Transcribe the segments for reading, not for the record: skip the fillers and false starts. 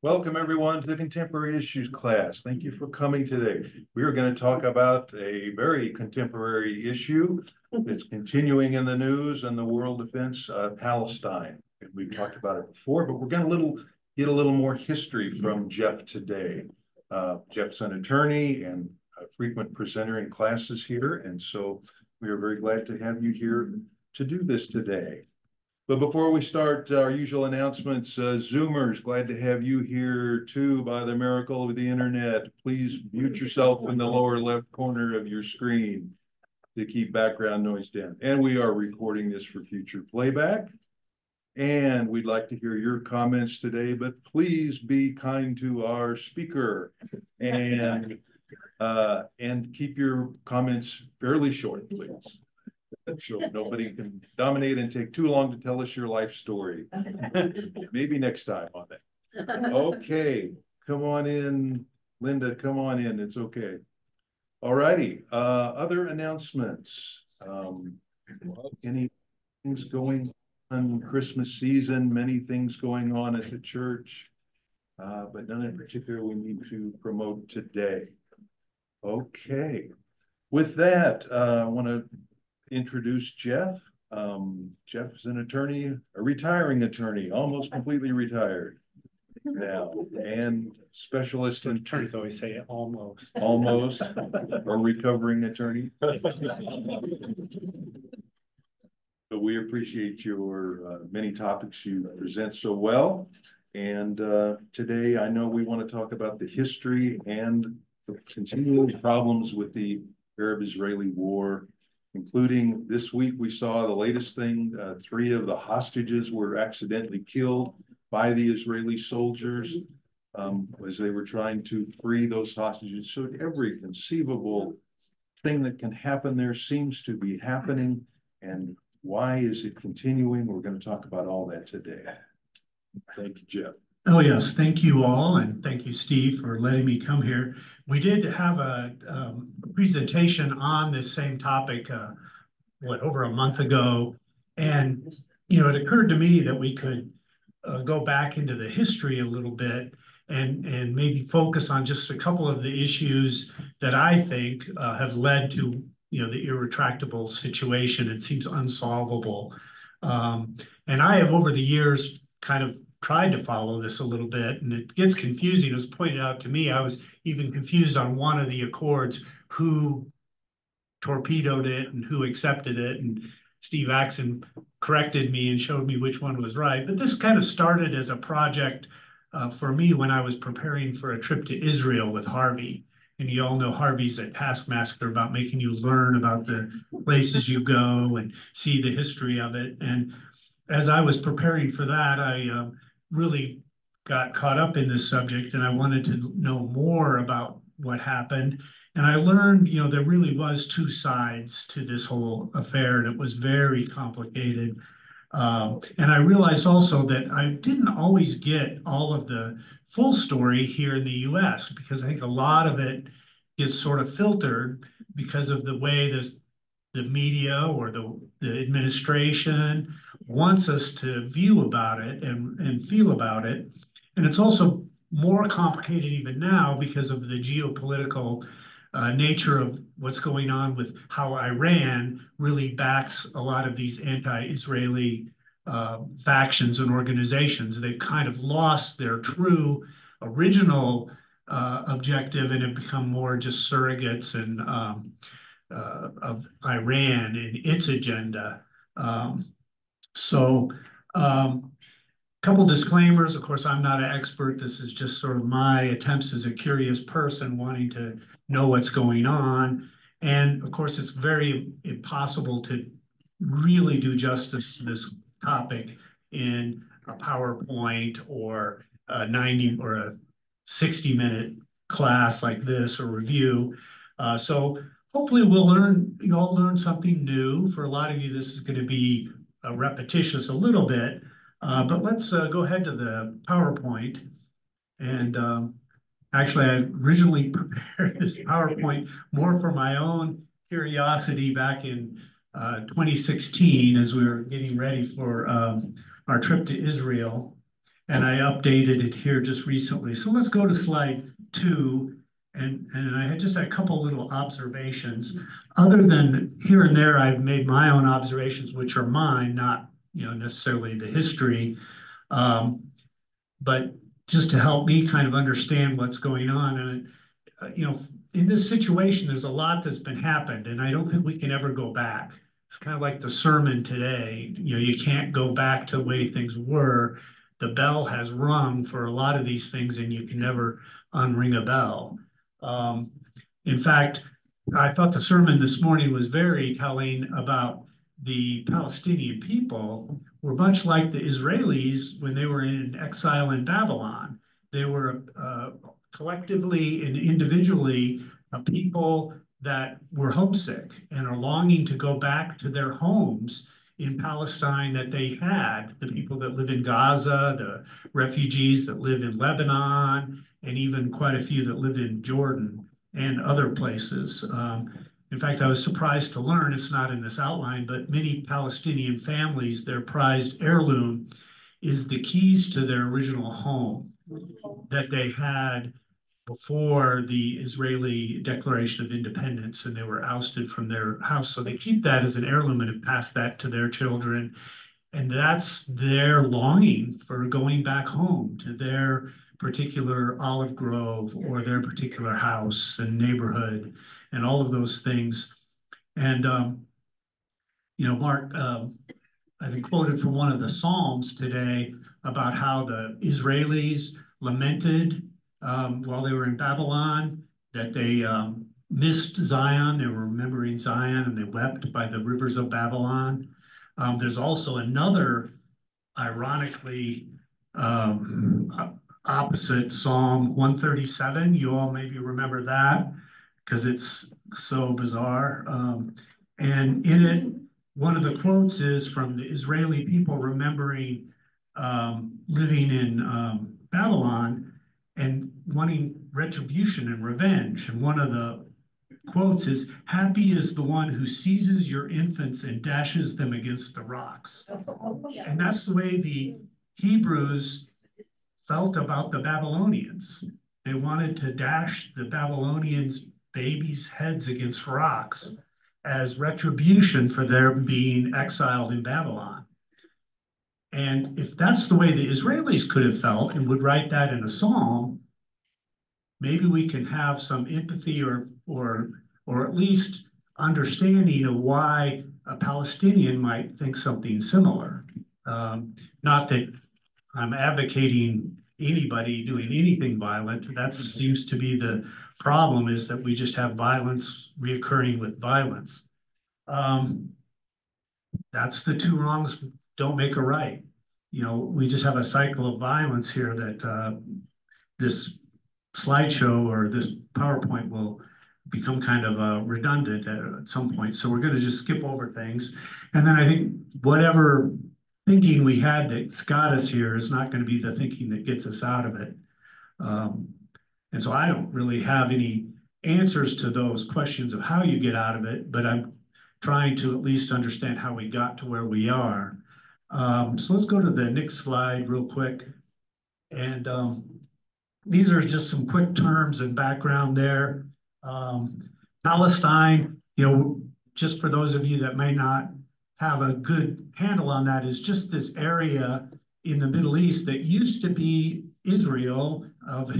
Welcome everyone to the Contemporary Issues class. Thank you for coming today. We are going to talk about a very contemporary issue that's continuing in the news and the world events, Palestine. We've talked about it before, but we're going to get a little more history from Jeff today. Jeff's an attorney and a frequent presenter in classes here, and so we are very glad to have you here to do this today. But before we start our usual announcements, Zoomers, glad to have you here too by the miracle of the internet. Please mute yourself in the lower left corner of your screen to keep background noise down. And we are recording this for future playback. And we'd like to hear your comments today, but please be kind to our speaker and keep your comments fairly short, please. So nobody can dominate and take too long to tell us your life story. Maybe next time on that. Okay, come on in, Linda, come on in, it's okay. All righty, other announcements. Any things going on Christmas season, many things going on at the church, but none in particular we need to promote today. Okay, with that, I want to introduce Jeff. Jeff is an attorney, a retiring attorney, almost completely retired now, and specialist in attorneys always say almost, or recovering attorney. But we appreciate your many topics you present so well. And today I know we want to talk about the history and the continuing problems with the Arab-Israeli war, including this week we saw the latest thing, 3 of the hostages were accidentally killed by the Israeli soldiers as they were trying to free those hostages. So every conceivable thing that can happen there seems to be happening. And why is it continuing? We're going to talk about all that today. Thank you, Jeff. Oh, yes. Thank you all. And thank you, Steve, for letting me come here. We did have a presentation on this same topic, over a month ago. And, it occurred to me that we could go back into the history a little bit and maybe focus on just a couple of the issues that I think have led to, the irretractable situation. It seems unsolvable. And I have, over the years, kind of tried to follow this a little bit, and it gets confusing. It was pointed out to me, I was even confused on one of the accords, who torpedoed it and who accepted it. And Steve Axon corrected me and showed me which one was right. But this kind of started as a project for me when I was preparing for a trip to Israel with Harvey. And you all know Harvey's a taskmaster about making you learn about the places you go and see the history of it. And as I was preparing for that, I really got caught up in this subject, and I wanted to know more about what happened. And I learned, there really was 2 sides to this whole affair, and it was very complicated. And I realized also that I didn't always get all of the full story here in the US, because I think a lot of it gets sort of filtered because of the way the media or the administration wants us to view about it and feel about it. And it's also more complicated even now because of the geopolitical nature of what's going on with how Iran really backs a lot of these anti-Israeli factions and organizations. They've kind of lost their true original objective and have become more just surrogates and of Iran and its agenda. Couple disclaimers. Of course, I'm not an expert. This is just sort of my attempts as a curious person wanting to know what's going on. And of course, it's very impossible to really do justice to this topic in a PowerPoint or a 90 or a 60-minute class like this or review. So hopefully you all learn something new. For a lot of you, this is going to be repetitious a little bit. But let's go ahead to the PowerPoint. And actually, I originally prepared this PowerPoint more for my own curiosity back in 2016 as we were getting ready for our trip to Israel. and I updated it here just recently. So let's go to slide 2. And I had just a couple little observations. Other than here and there, I've made my own observations, which are mine, not necessarily the history. Um, but just to help me kind of understand what's going on. And, in this situation, there's a lot that's been happened, and I don't think we can ever go back. It's kind of like the sermon today. You can't go back to the way things were. The bell has rung for a lot of these things, and you can never unring a bell. Um, in fact, I thought the sermon this morning was very telling about the Palestinian people were much like the Israelis when they were in exile in Babylon. They were collectively and individually a people that were homesick and are longing to go back to their homes in Palestine that they had, the people that live in Gaza, the refugees that live in Lebanon, and even quite a few that live in Jordan and other places. In fact, I was surprised to learn, it's not in this outline, but many Palestinian families, their prized heirloom is the keys to their original home that they had before the Israeli Declaration of Independence, and they were ousted from their house. So they keep that as an heirloom and have passed that to their children. And that's their longing for going back home to their particular olive grove or their particular house and neighborhood and all of those things. And, Mark, I think quoted from one of the Psalms today about how the Israelis lamented while they were in Babylon, that they missed Zion. They were remembering Zion and they wept by the rivers of Babylon. There's also another, ironically, opposite Psalm 137. You all maybe remember that because it's so bizarre. And in it, one of the quotes is from the Israeli people remembering living in Babylon and wanting retribution and revenge. And one of the quotes is, "Happy is the one who seizes your infants and dashes them against the rocks." And that's the way the Hebrews felt about the Babylonians. They wanted to dash the Babylonians' babies' heads against rocks as retribution for their being exiled in Babylon. And if that's the way the Israelis could have felt and would write that in a psalm, maybe we can have some empathy or at least understanding of why a Palestinian might think something similar. Not that I'm advocating anybody doing anything violent. That seems to be the problem, is that we just have violence reoccurring with violence. That's the two wrongs don't make a right. We just have a cycle of violence here that this slideshow or this PowerPoint will become kind of redundant at some point. So we're going to just skip over things. And then I think whatever thinking we had that's got us here is not going to be the thinking that gets us out of it. And so I don't really have any answers to those questions of how you get out of it, but I'm trying to at least understand how we got to where we are. So let's go to the next slide real quick. And these are just some quick terms and background there. Palestine, just for those of you that may not have a good handle on that, is just this area in the Middle East that used to be Israel of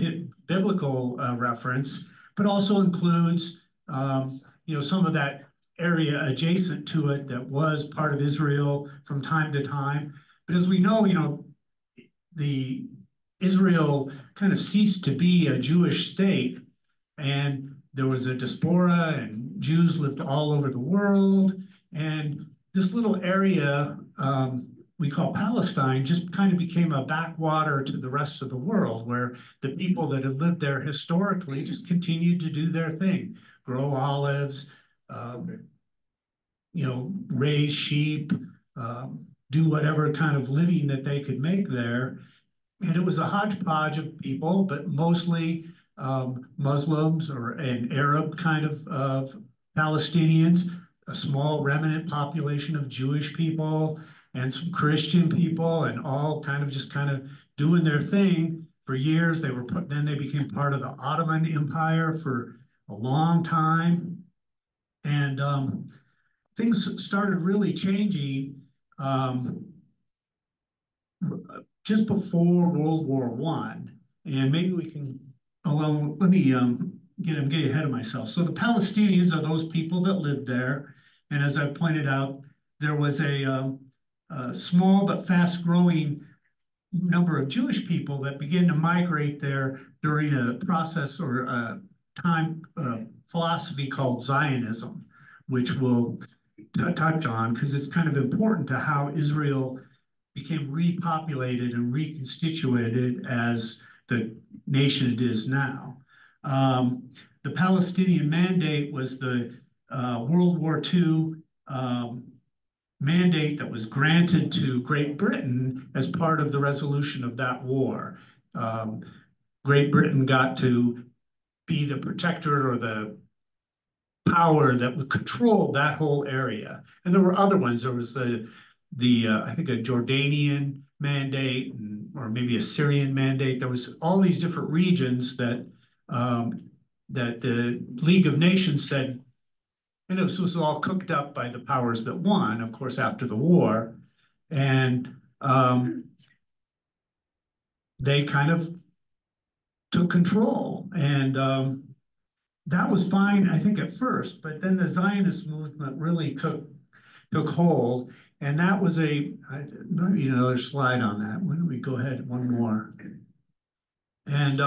biblical reference, but also includes, some of that area adjacent to it that was part of Israel from time to time. But as we know, the Israel kind of ceased to be a Jewish state, and there was a diaspora, and Jews lived all over the world. And this little area we call Palestine just kind of became a backwater to the rest of the world, where the people that had lived there historically just continued to do their thing, grow olives, raise sheep, do whatever kind of living that they could make there. And it was a hodgepodge of people, but mostly Muslims or an Arab kind of Palestinians, a small remnant population of Jewish people, and some Christian people, and all kind of doing their thing for years. Then they became part of the Ottoman Empire for a long time. And things started really changing um, just before World War One. And maybe we can, oh, well, let me I'm getting ahead of myself. So the Palestinians are those people that lived there. And as I pointed out, there was a small but fast growing number of Jewish people that began to migrate there during a process or a time philosophy called Zionism, which we'll touch on because it's kind of important to how Israel became repopulated and reconstituted as the nation it is now. The Palestinian Mandate was the World War II mandate that was granted to Great Britain as part of the resolution of that war. Great Britain got to be the protectorate or the power that would control that whole area. And there were other ones. There was the I think a Jordanian mandate or maybe a Syrian mandate. There was all these different regions that that the League of Nations said, and this was all cooked up by the powers that won, of course, after the war. And they kind of took control. And that was fine, I think, at first. But then the Zionist movement really took hold. And that was maybe another slide on that. Why don't we go ahead, one more. And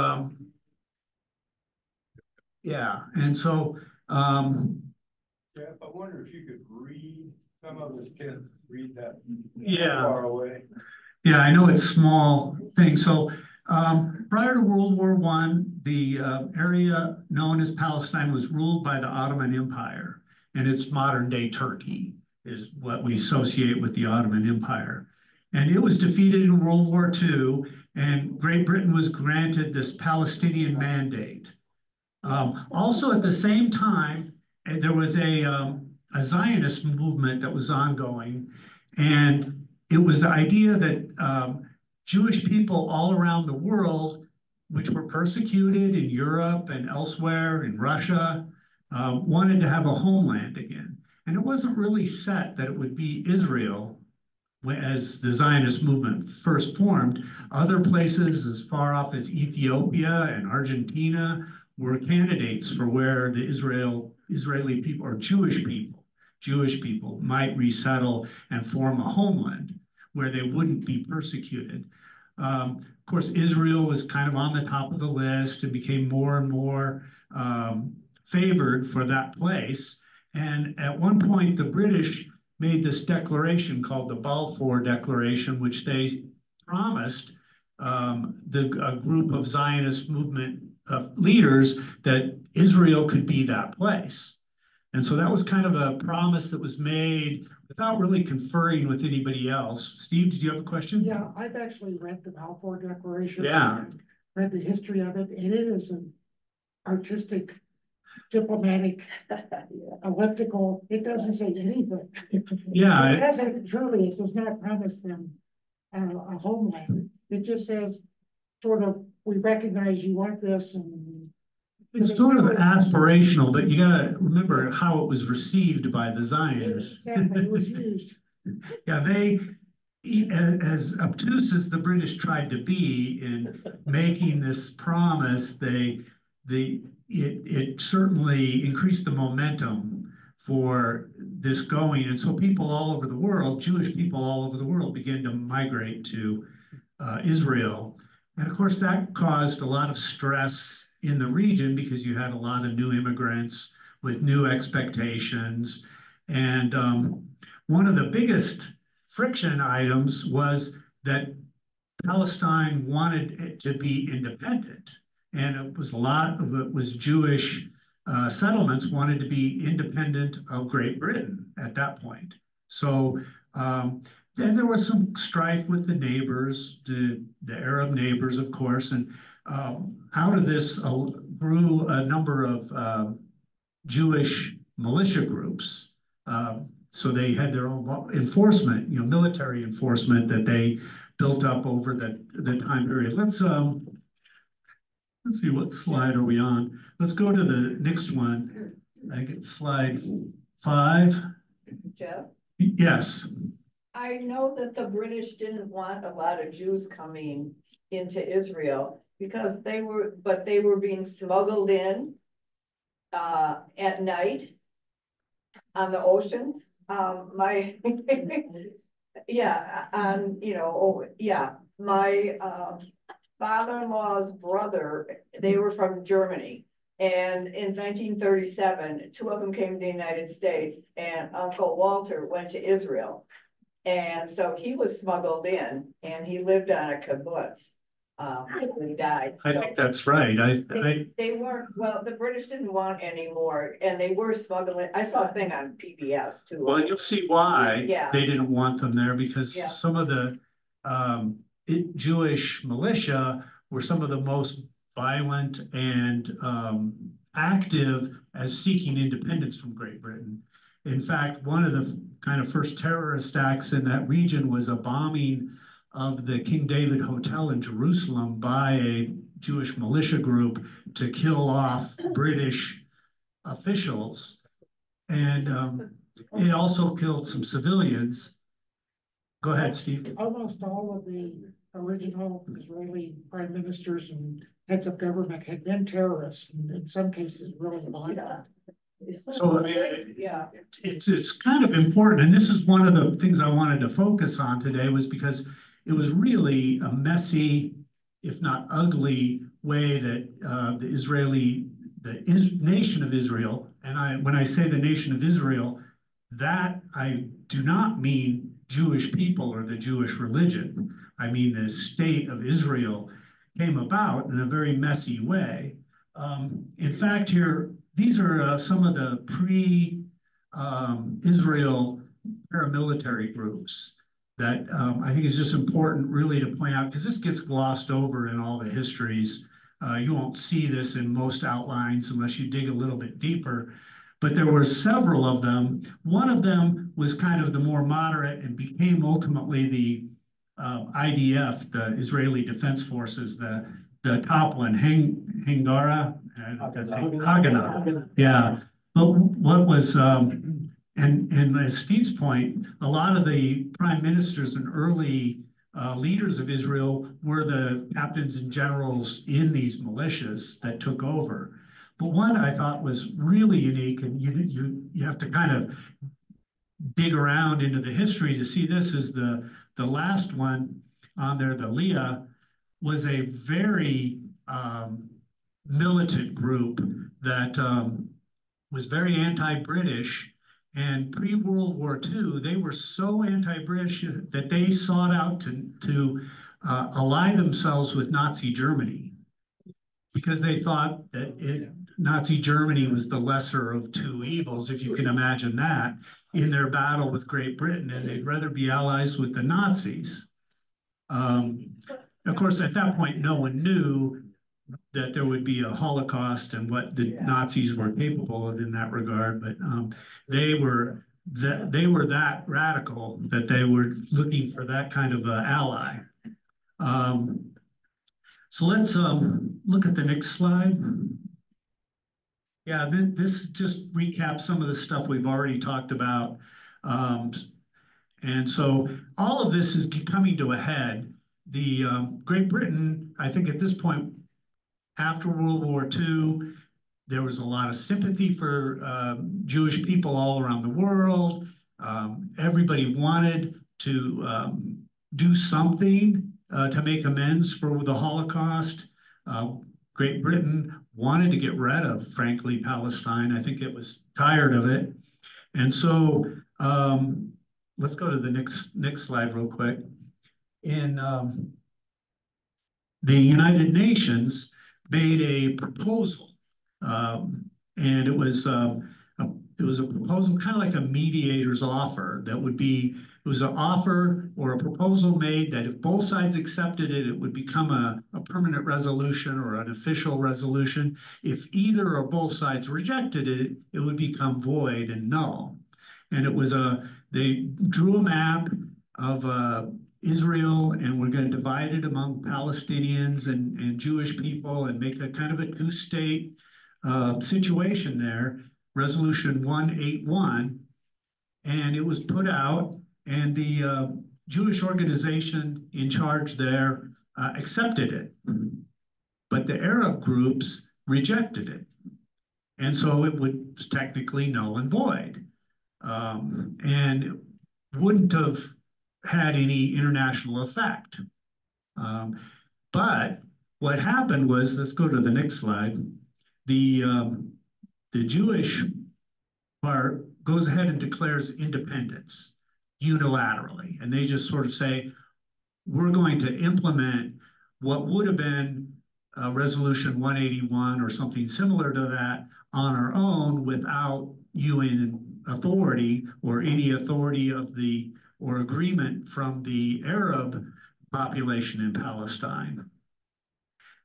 yeah, and so Jeff, I wonder if you could read, some of us can read that yeah, far away. Yeah, I know it's small thing. So prior to World War I, the area known as Palestine was ruled by the Ottoman Empire, and it's modern day Turkey is what we associate with the Ottoman Empire. And it was defeated in World War II, and Great Britain was granted this Palestinian Mandate. Also, at the same time, there was a Zionist movement that was ongoing, and it was the idea that Jewish people all around the world, which were persecuted in Europe and elsewhere in Russia, wanted to have a homeland again. And it wasn't really set that it would be Israel as the Zionist movement first formed. Other places as far off as Ethiopia and Argentina were candidates for where the Israeli people or Jewish people might resettle and form a homeland where they wouldn't be persecuted. Of course, Israel was kind of on the top of the list and became more and more favored for that place. And at one point, the British made this declaration called the Balfour Declaration, which they promised a group of Zionist movement leaders that Israel could be that place. And so that was kind of a promise that was made without really conferring with anybody else. Steve, did you have a question? Yeah, I've actually read the Balfour Declaration. Yeah. Read the history of it, and it is an artistic, diplomatic, elliptical. It doesn't say anything. Yeah. It doesn't truly, it does not promise them a homeland. It just says, sort of, we recognize you want this, and it's sort of aspirational, but you got to remember how it was received by the Zionists. exactly, it was used. Yeah, as obtuse as the British tried to be in making this promise, it certainly increased the momentum for this going. And so people all over the world, Jewish people all over the world, began to migrate to Israel. And of course, that caused a lot of stress in the region because you had a lot of new immigrants with new expectations. And one of the biggest friction items was that Palestine wanted it to be independent. And it was a lot of it was Jewish settlements wanted to be independent of Great Britain at that point. So then there was some strife with the neighbors, the Arab neighbors, of course, and out of this grew a number of Jewish militia groups, So they had their own enforcement, military enforcement that they built up over the time period. Let's see, what slide are we on? Let's go to the next one. I get slide 5. Jeff, Yes. I know that the British didn't want a lot of Jews coming into Israel because they were being smuggled in at night on the ocean. My yeah, my father-in-law's brother, they were from Germany. And in 1937, 2 of them came to the United States, and Uncle Walter went to Israel. And so he was smuggled in, and he lived on a kibbutz. When he died. I think that's right. They weren't, well, the British didn't want any more, and they were smuggling. I saw a thing on PBS too. Well, you'll see why Yeah. they didn't want them there, because Yeah. some of the Jewish militia were some of the most violent and active as seeking independence from Great Britain. In fact, one of the kind of first terrorist acts in that region was a bombing of the King David Hotel in Jerusalem by a Jewish militia group to kill off British officials. And it also killed some civilians. Go ahead, Steve. Almost all of the original Israeli prime ministers and heads of government had been terrorists, and in some cases really violent. So I mean, Yeah. it's kind of important, and this is one of the things I wanted to focus on today, was because it was really a messy, if not ugly, way that the nation of Israel, and when I say the nation of Israel, that I do not mean Jewish people or the Jewish religion. I mean the state of Israel came about in a very messy way. In fact, these are some of the pre-Israel paramilitary groups that I think is just important really to point out, because this gets glossed over in all the histories. You won't see this in most outlines unless you dig a little bit deeper, but there were several of them. One of them was kind of the more moderate and became ultimately the IDF, the Israeli Defense Forces, the top one, Hangara, that's Haganah. Yeah, but what was and as Steve's point, a lot of the prime ministers and early leaders of Israel were the captains and generals in these militias that took over. But one I thought was really unique, and you have to kind of dig around into the history to see this, is the last one on there, the Leah, was a very militant group that was very anti-British. And pre-World War II, they were so anti-British that they sought out to ally themselves with Nazi Germany, because they thought that Nazi Germany was the lesser of two evils, if you can imagine that, in their battle with Great Britain, and they'd rather be allies with the Nazis. Of course, at that point, no one knew that there would be a Holocaust and what the Nazis were capable of in that regard, but they were that radical that they were looking for that kind of ally. So let's look at the next slide. Yeah, this just recaps some of the stuff we've already talked about. And so all of this is coming to a head. The Great Britain, I think at this point, after World War II, there was a lot of sympathy for Jewish people all around the world. Everybody wanted to do something to make amends for the Holocaust. Great Britain wanted to get rid of, frankly, Palestine. I think it was tired of it. And so let's go to the next slide real quick. In the United Nations made a proposal, and it was a proposal kind of like a mediator's offer that would be, it was an offer or a proposal made that if both sides accepted it, it would become a permanent resolution or an official resolution. If either or both sides rejected it, it would become void and null. And it was they drew a map of Israel, and we're going to divide it among Palestinians and Jewish people and make a kind of a two-state situation there, Resolution 181. And it was put out, and the Jewish organization in charge there accepted it. But the Arab groups rejected it. And so it was technically null and void. And wouldn't have had any international effect. But what happened was, let's go to the next slide. The Jewish part goes ahead and declares independence unilaterally. And they just sort of say, we're going to implement what would have been Resolution 181 or something similar to that on our own without UN authority or any authority of the or agreement from the Arab population in Palestine.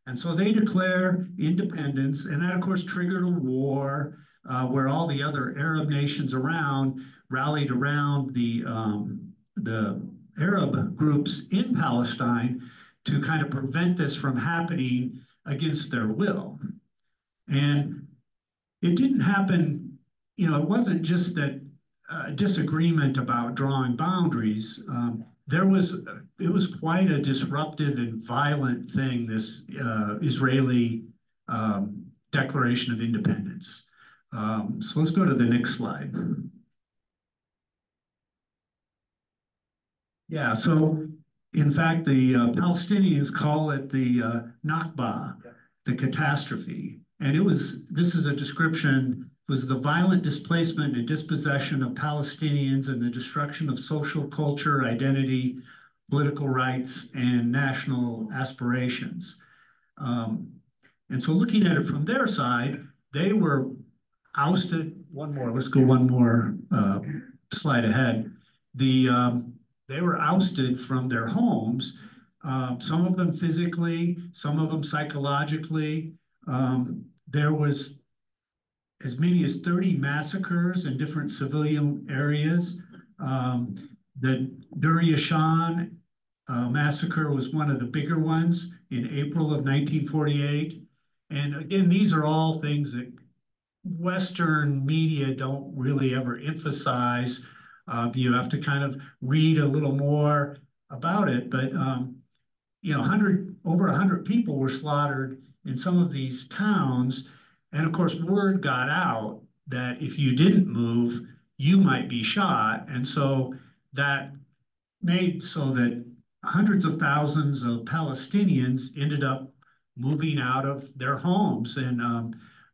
And so they declare independence, and that of course triggered a war where all the other Arab nations around rallied around the Arab groups in Palestine to kind of prevent this from happening against their will. And it didn't happen, you know, it wasn't just that disagreement about drawing boundaries. It was quite a disruptive and violent thing, this Israeli Declaration of Independence. So let's go to the next slide. Yeah, so in fact, the Palestinians call it the Nakba, the catastrophe. And this is a description, was the violent displacement and dispossession of Palestinians and the destruction of social culture, identity, political rights, and national aspirations. And so looking at it from their side, they were ousted. Let's go one more slide ahead. They were ousted from their homes, some of them physically, some of them psychologically. There was as many as 30 massacres in different civilian areas. The Dur Yashan massacre was one of the bigger ones in April of 1948. And again, these are all things that Western media don't really ever emphasize. You have to kind of read a little more about it, but you know, over 100 people were slaughtered in some of these towns. And of course, word got out that if you didn't move, you might be shot. And so that made so that hundreds of thousands of Palestinians ended up moving out of their homes. And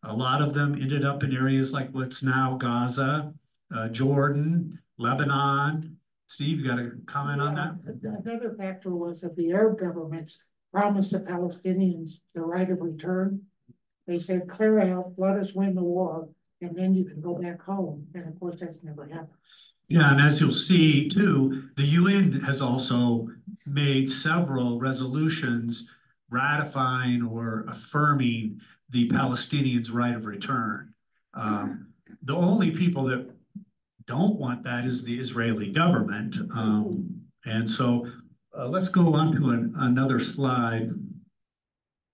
a lot of them ended up in areas like what's now Gaza, Jordan, Lebanon. Steve, you got a comment on that? Another factor was that the Arab governments promised the Palestinians the right of return. They said, clear out, let us win the war, and then you can go back home. And of course, that's never happened. Yeah, and as you'll see too, the UN has also made several resolutions ratifying or affirming the Palestinians' right of return. The only people that don't want that is the Israeli government. And so let's go on to another slide.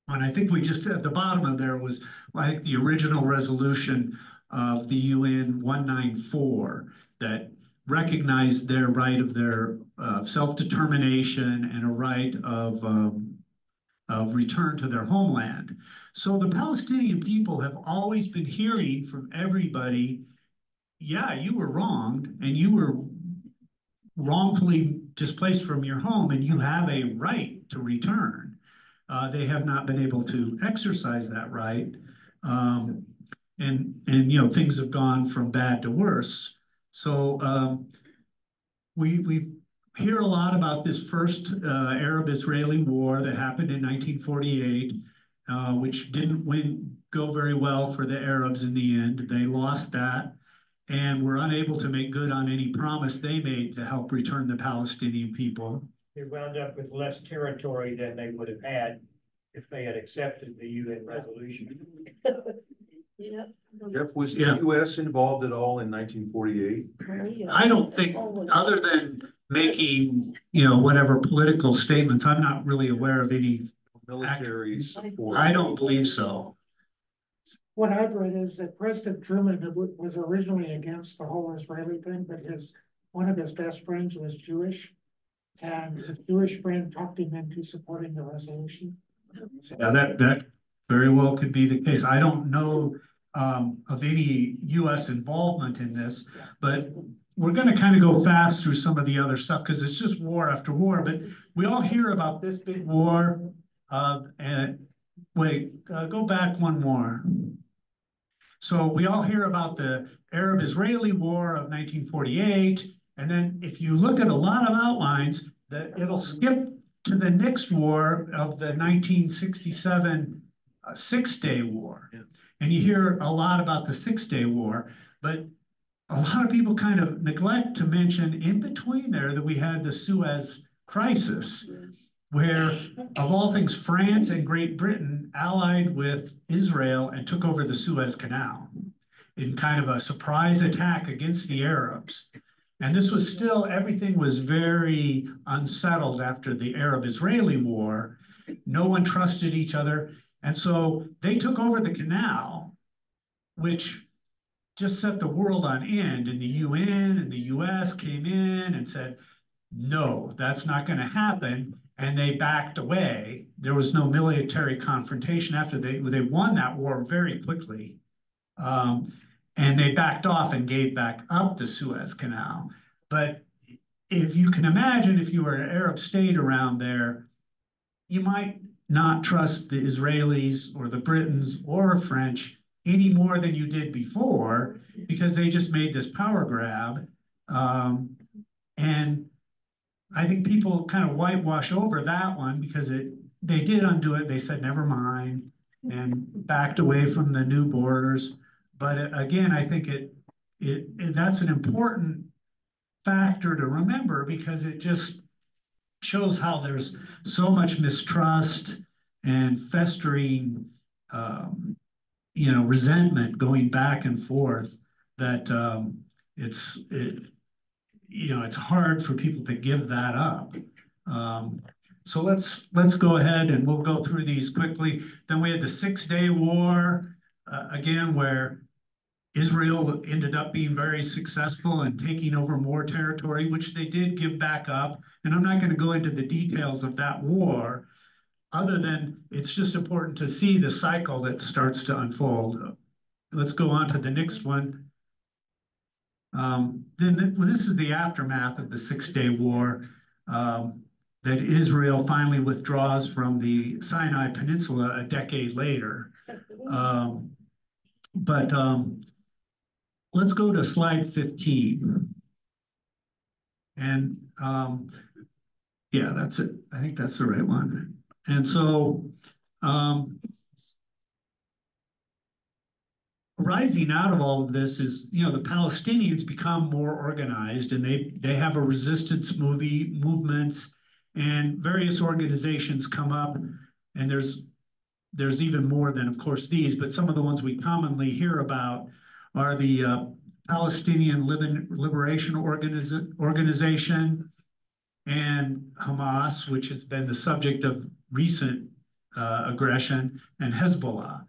And I think we just at the bottom of there was, I think, the original resolution of the UN 194 that recognized their right of their self-determination and a right of return to their homeland. So the Palestinian people have always been hearing from everybody, yeah, you were wronged and you were wrongfully displaced from your home and you have a right to return. They have not been able to exercise that right. And you know, things have gone from bad to worse. So we hear a lot about this first Arab-Israeli war that happened in 1948, which didn't go very well for the Arabs in the end. They lost that and were unable to make good on any promise they made to help return the Palestinian people. They wound up with less territory than they would have had if they had accepted the UN resolution. Jeff, was the Yeah. US involved at all in 1948? I don't think, other than making, whatever political statements, I'm not really aware of any. Military support? I don't believe so. What I've read is that President Truman was originally against the whole Israeli thing, but one of his best friends was Jewish. And his Jewish friend talked him into supporting the resolution. Yeah, that very well could be the case. I don't know of any US involvement in this, but we're going to kind of go fast through some of the other stuff because it's just war after war. But we all hear about this big war. And wait, go back one more. So we all hear about the Arab-Israeli War of 1948. And then if you look at a lot of outlines, it'll skip to the next war of the 1967 Six-Day War. Yeah. And you hear a lot about the Six-Day War, but a lot of people kind of neglect to mention in between there that we had the Suez Crisis, where of all things, France and Great Britain allied with Israel and took over the Suez Canal in kind of a surprise attack against the Arabs. And this was still, everything was very unsettled after the Arab-Israeli War. No one trusted each other. And so they took over the canal, which just set the world on end. And the UN and the US came in and said, no, that's not going to happen. And they backed away. There was no military confrontation after they won that war very quickly. And they backed off and gave back up the Suez Canal. But if you can imagine, if you were an Arab state around there, you might not trust the Israelis or the Britons or French any more than you did before, because they just made this power grab. And I think people kind of whitewash over that one because they did undo it. They said, never mind, and backed away from the new borders. But again, I think that's an important factor to remember because it just shows how there's so much mistrust and festering, resentment going back and forth that it's hard for people to give that up. So let's go ahead and we'll go through these quickly. Then we had the Six-Day War, again, where Israel ended up being very successful in taking over more territory, which they did give back up. And I'm not going to go into the details of that war, other than it's just important to see the cycle that starts to unfold. Let's go on to the next one. This is the aftermath of the Six-Day War, that Israel finally withdraws from the Sinai Peninsula a decade later. Let's go to slide 15. And yeah, that's it. I think that's the right one. And so rising out of all of this is, the Palestinians become more organized and they have a resistance movements and various organizations come up, and there's even more than, of course, these, but some of the ones we commonly hear about are the Palestinian Liberation Organization and Hamas, which has been the subject of recent aggression, and Hezbollah.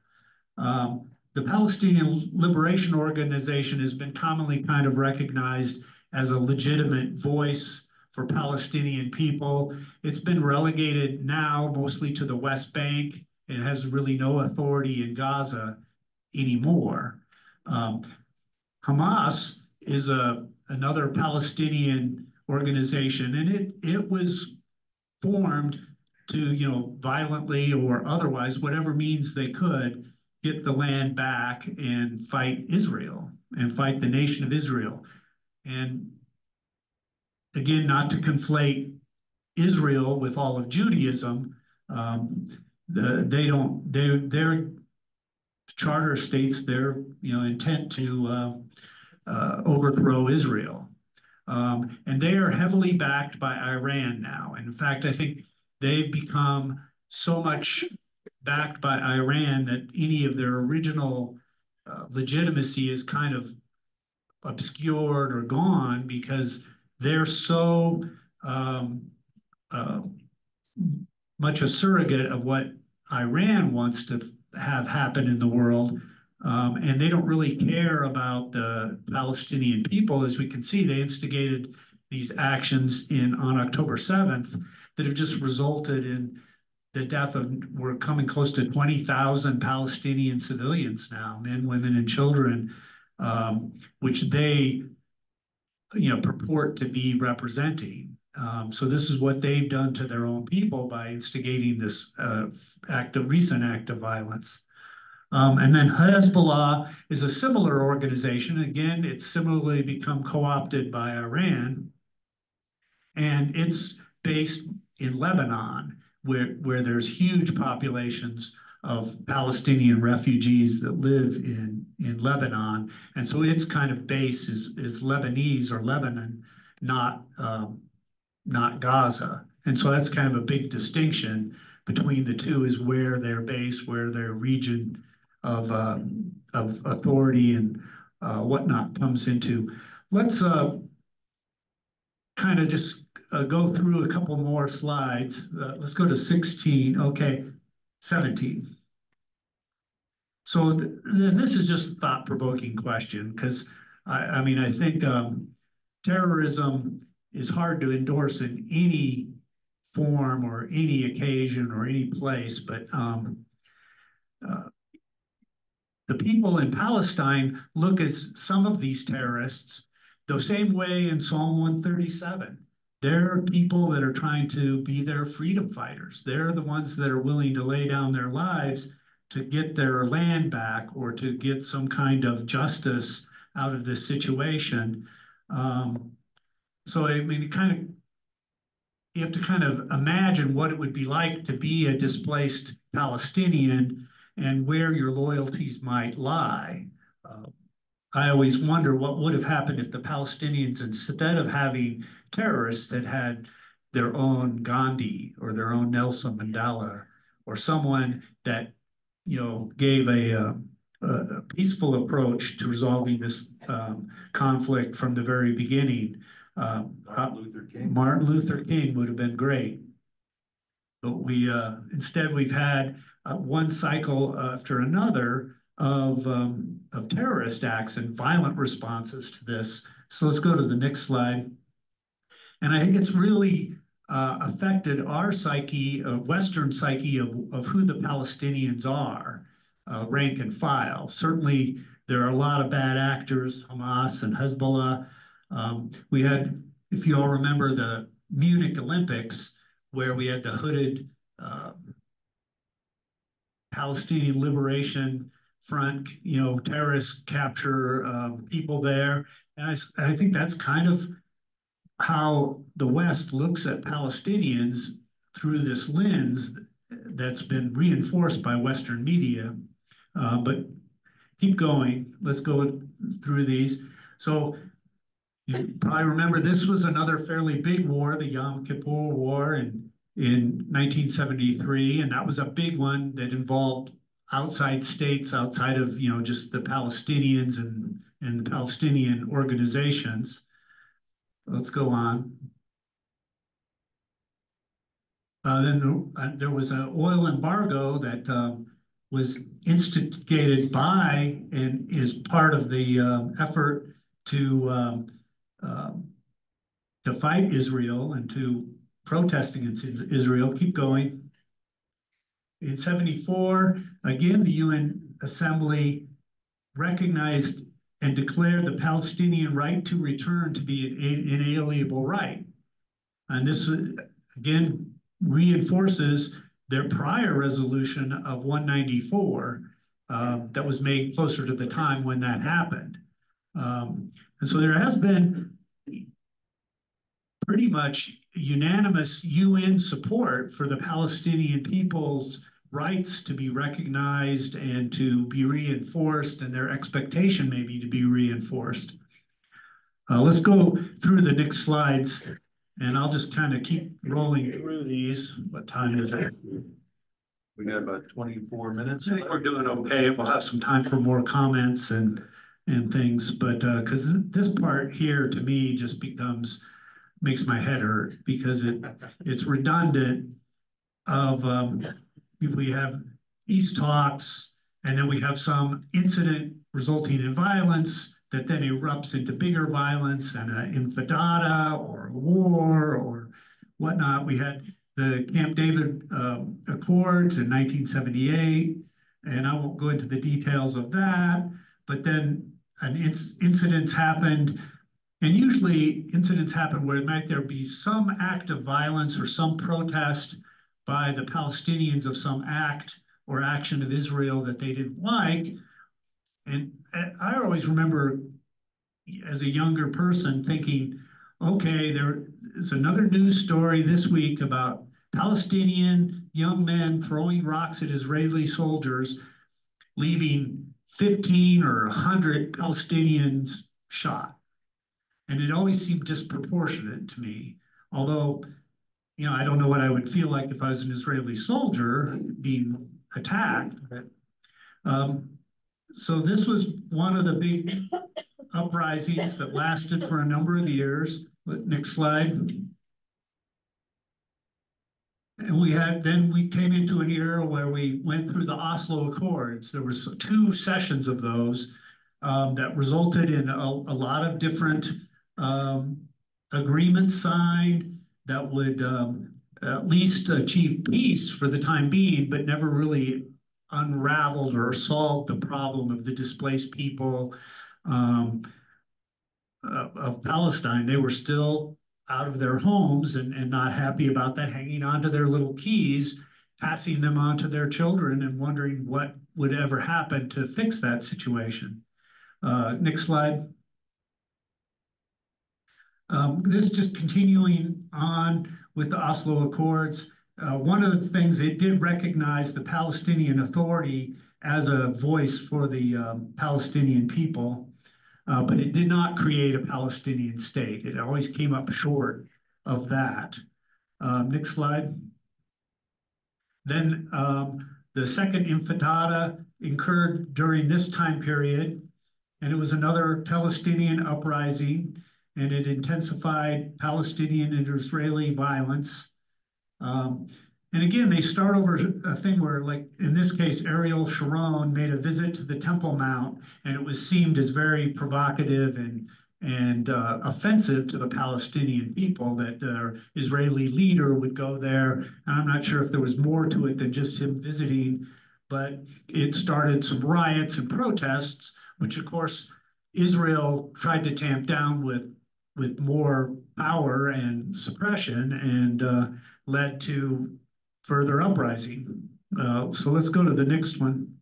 The Palestinian Liberation Organization has been commonly kind of recognized as a legitimate voice for Palestinian people. It's been relegated now mostly to the West Bank. It has really no authority in Gaza anymore. Hamas is another Palestinian organization, and it was formed to, violently or otherwise, whatever means they could, get the land back and fight Israel and fight the nation of Israel. And again, not to conflate Israel with all of Judaism, their charter states their intent to overthrow Israel. And they are heavily backed by Iran now. And in fact, I think they've become so much backed by Iran that any of their original legitimacy is kind of obscured or gone because they're so um, uh, much a surrogate of what Iran wants to have happen in the world. And they don't really care about the Palestinian people. As we can see, they instigated these actions on October 7th that have just resulted in the death of, we're coming close to 20,000 Palestinian civilians now, men, women, and children, which they, purport to be representing. So this is what they've done to their own people by instigating this recent act of violence. And then Hezbollah is a similar organization. Again, it's similarly become co-opted by Iran, and it's based in Lebanon, where there's huge populations of Palestinian refugees that live in Lebanon. And so its kind of base is Lebanese or Lebanon, not Gaza. And so that's kind of a big distinction between the two, is where their base, where their region of authority and whatnot comes into. Let's kind of just go through a couple more slides. Let's go to 16. Okay, 17. So this is just a thought-provoking question, because I mean, I think terrorism is hard to endorse in any form or any occasion or any place, but the people in Palestine look at some of these terrorists the same way in Psalm 137. They're people that are trying to be their freedom fighters. They're the ones that are willing to lay down their lives to get their land back or to get some kind of justice out of this situation. So I mean, you have to kind of imagine what it would be like to be a displaced Palestinian and where your loyalties might lie. I always wonder what would have happened if the Palestinians, instead of having terrorists, had their own Gandhi or their own Nelson Mandela, or someone that gave a peaceful approach to resolving this conflict from the very beginning. Martin Luther King would have been great. But instead we've had one cycle after another of terrorist acts and violent responses to this. So let's go to the next slide. And I think it's really affected our psyche, Western psyche of who the Palestinians are, rank and file. Certainly there are a lot of bad actors, Hamas and Hezbollah. We had, if you all remember, the Munich Olympics, where we had the hooded Palestinian Liberation Front, terrorists capture people there. And I think that's kind of how the West looks at Palestinians through this lens that's been reinforced by Western media. But keep going. Let's go through these. So you probably remember this was another fairly big war, the Yom Kippur War in 1973, and that was a big one that involved outside states, outside of just the Palestinians and the Palestinian organizations. Let's go on. Then there was an oil embargo that was instigated by and is part of the effort to fight Israel and to protest against Israel. Keep going. In 74, again, the UN Assembly recognized and declared the Palestinian right to return to be an inalienable right. And this, again, reinforces their prior resolution of 194 that was made closer to the time when that happened. And so there has been pretty much unanimous UN support for the Palestinian people's rights to be recognized and to be reinforced, and their expectation maybe to be reinforced. Let's go through the next slides, and I'll just kind of keep rolling through these. What time is it? We got about 24 minutes. I think we're doing okay. We'll have some time for more comments and things, but because this part here to me just makes my head hurt because it's redundant of we have peace talks and then we have some incident resulting in violence that then erupts into bigger violence and an infidata or a war or whatnot. We had the Camp David Accords in 1978, and I won't go into the details of that, but then incidents happened, and usually incidents happen where might there be some act of violence or some protest by the Palestinians of some act or action of Israel that they didn't like. And I always remember as a younger person thinking, okay, there is another news story this week about Palestinian young men throwing rocks at Israeli soldiers, leaving 15 or 100 Palestinians shot. And it always seemed disproportionate to me, although, you know, I don't know what I would feel like if I was an Israeli soldier being attacked. So this was one of the big uprisings that lasted for a number of years. Next slide. And we came into an era where we went through the Oslo Accords. There was 2 sessions of those that resulted in a lot of different agreements signed that would at least achieve peace for the time being, but never really unraveled or solved the problem of the displaced people of Palestine. They were still out of their homes and not happy about that, hanging on to their little keys, passing them on to their children and wondering what would ever happen to fix that situation. Next slide. This just continuing on with the Oslo Accords. One of the things it did recognize the Palestinian Authority as a voice for the Palestinian people, but it did not create a Palestinian state. It always came up short of that. Next slide. Then the second intifada occurred during this time period, and it was another Palestinian uprising, and it intensified Palestinian and Israeli violence. And again, they start over a thing where, like in this case, Ariel Sharon made a visit to the Temple Mount, and it was seen as very provocative and offensive to the Palestinian people that their Israeli leader would go there. And I'm not sure if there was more to it than just him visiting, but it started some riots and protests, which of course Israel tried to tamp down with more power and suppression, and led to further uprising. So let's go to the next one.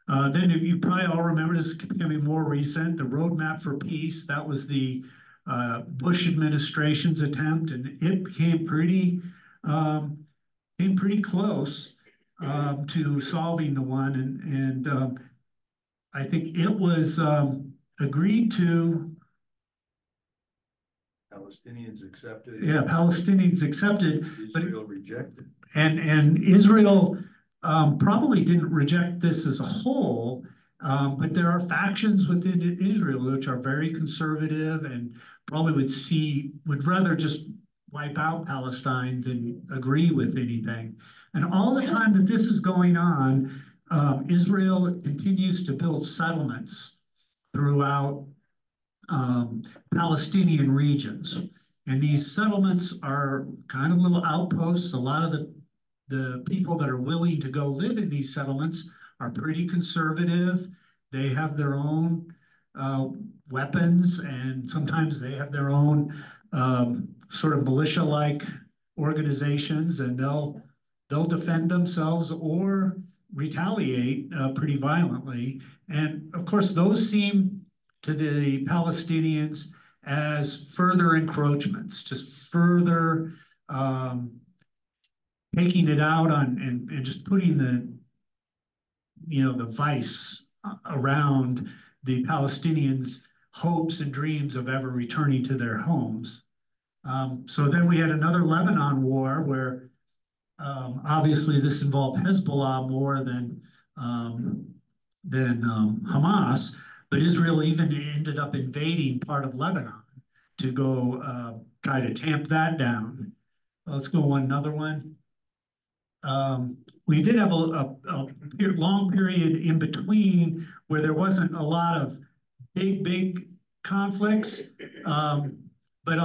Then you probably all remember, this is becoming more recent, the Roadmap for Peace. That was the Bush administration's attempt, and it came pretty close to solving the one. And I think it was agreed to. Palestinians accepted. Yeah, Palestinians accepted. Israel rejected. And Israel probably didn't reject this as a whole, but there are factions within Israel which are very conservative and probably would rather just wipe out Palestine than agree with anything. And all the time that this is going on, Israel continues to build settlements throughout Palestinian regions. And these settlements are kind of little outposts. A lot of the people that are willing to go live in these settlements are pretty conservative. They have their own weapons, and sometimes they have their own sort of militia-like organizations, and they'll defend themselves or retaliate pretty violently. And of course, those seem to the Palestinians as further encroachments, just further taking it out on and just putting the vice around the Palestinians' hopes and dreams of ever returning to their homes. So then we had another Lebanon war where Obviously, this involved Hezbollah more than Hamas, but Israel even ended up invading part of Lebanon to go try to tamp that down. Let's go another one. We did have a long period in between where there wasn't a lot of big conflicts. But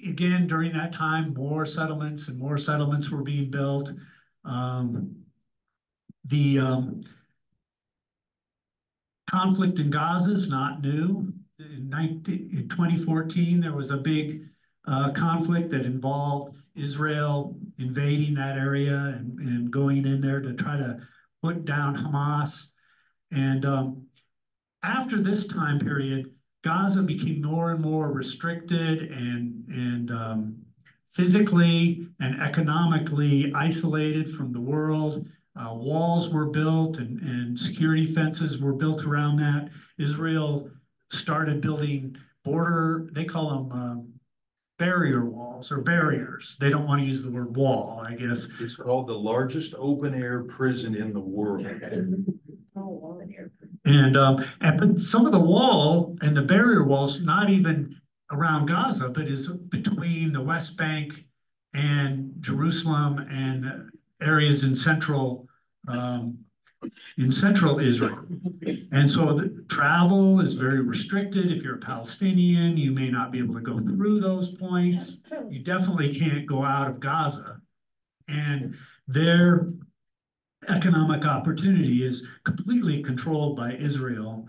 again, during that time, more settlements were being built. The conflict in Gaza is not new. In 2014, there was a big conflict that involved Israel invading that area and going in there to try to put down Hamas. And after this time period, Gaza became more and more restricted and physically and economically isolated from the world. Walls were built and security fences were built around that. Israel started building they call them barrier walls or barriers. They don't want to use the word wall, I guess. It's called the largest open air prison in the world. But some of the wall and the barrier walls, not even around Gaza, but is between the West Bank and Jerusalem and areas in central Israel. And so the travel is very restricted. If you're a Palestinian, you may not be able to go through those points. You definitely can't go out of Gaza. And their economic opportunity is completely controlled by Israel.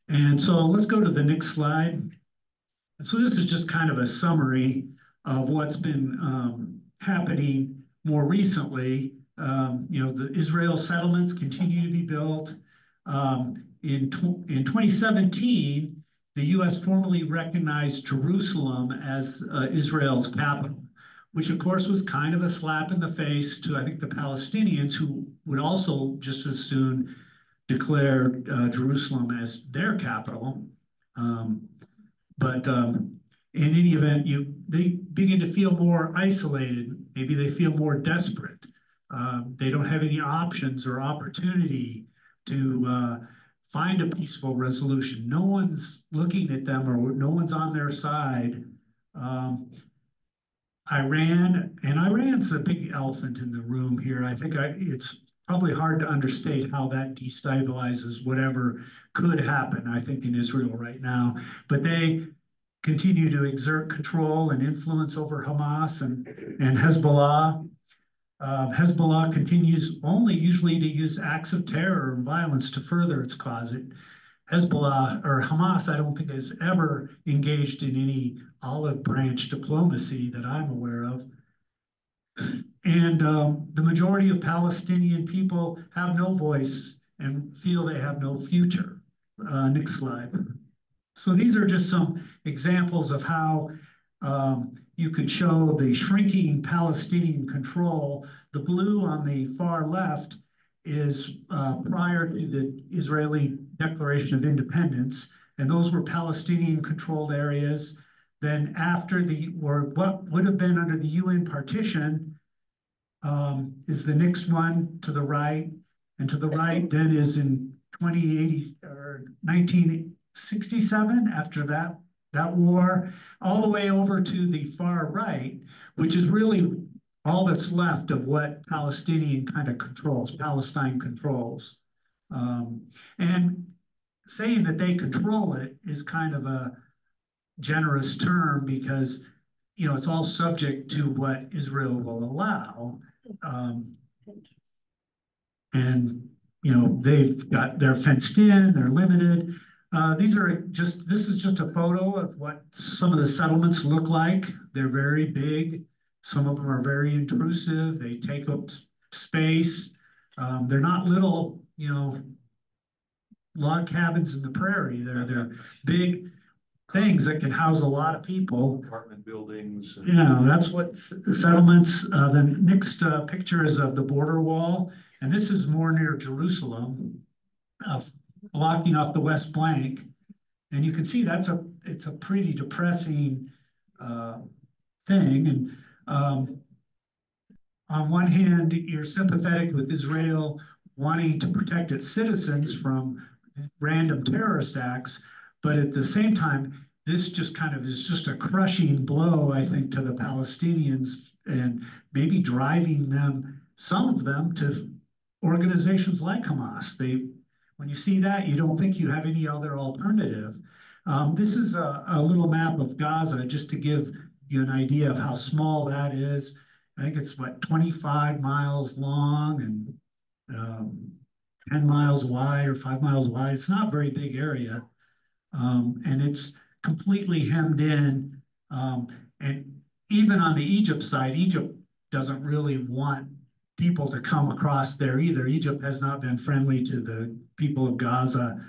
And so let's go to the next slide. So this is just kind of a summary of what's been happening more recently. The Israel settlements continue to be built. In 2017, the U.S. formally recognized Jerusalem as Israel's capital, which of course was kind of a slap in the face to, I think, the Palestinians, who would also just as soon declare Jerusalem as their capital. But in any event, they begin to feel more isolated. Maybe they feel more desperate. They don't have any options or opportunity to find a peaceful resolution. No one's looking at them or no one's on their side. Iran's a big elephant in the room here. I think it's probably hard to understate how that destabilizes whatever could happen, I think, in Israel right now. But they continue to exert control and influence over Hamas and Hezbollah. Hezbollah continues only usually to use acts of terror and violence to further its cause. Hezbollah or Hamas, I don't think has ever engaged in any olive branch diplomacy that I'm aware of. And the majority of Palestinian people have no voice and feel they have no future. Next slide. So these are just some examples of how you could show the shrinking Palestinian control. The blue on the far left is prior to the Israeli Declaration of Independence, and those were Palestinian-controlled areas. Then after what would have been under the UN partition is the next one to the right, and to the right then is in 2080 or 1967 after that war, all the way over to the far right, which is really all that's left of what Palestine controls. And saying that they control it is kind of a generous term because, it's all subject to what Israel will allow. They're fenced in, they're limited. This is just a photo of what some of the settlements look like. They're very big. Some of them are very intrusive. They take up space. They're not little, log cabins in the prairie. They're big things that can house a lot of people. Apartment buildings. That's what settlements. The next picture is of the border wall, and this is more near Jerusalem, blocking off the West Bank. And you can see it's a pretty depressing thing. And on one hand, you're sympathetic with Israel wanting to protect its citizens from random terrorist acts, but at the same time, this just kind of is just a crushing blow, I think, to the Palestinians and maybe driving them, some of them, to organizations like Hamas. When you see that, you don't think you have any other alternative. This is a little map of Gaza, just to give you an idea of how small that is. I think it's what, 25 miles long and 10 miles wide or 5 miles wide. It's not a very big area. And it's completely hemmed in. And even on the Egypt side, Egypt doesn't really want people to come across there either. Egypt has not been friendly to the people of Gaza.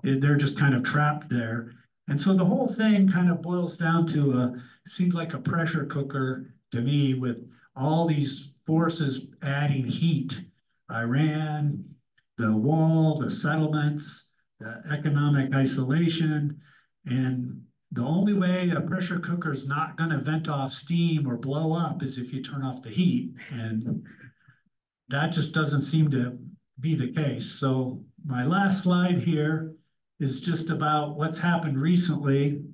They're just kind of trapped there. And so the whole thing kind of boils down to it seems like a pressure cooker to me, with all these forces adding heat. Iran, the wall, the settlements, the economic isolation. And the only way a pressure cooker is not going to vent off steam or blow up is if you turn off the heat. And that just doesn't seem to be the case. So my last slide here is just about what's happened recently.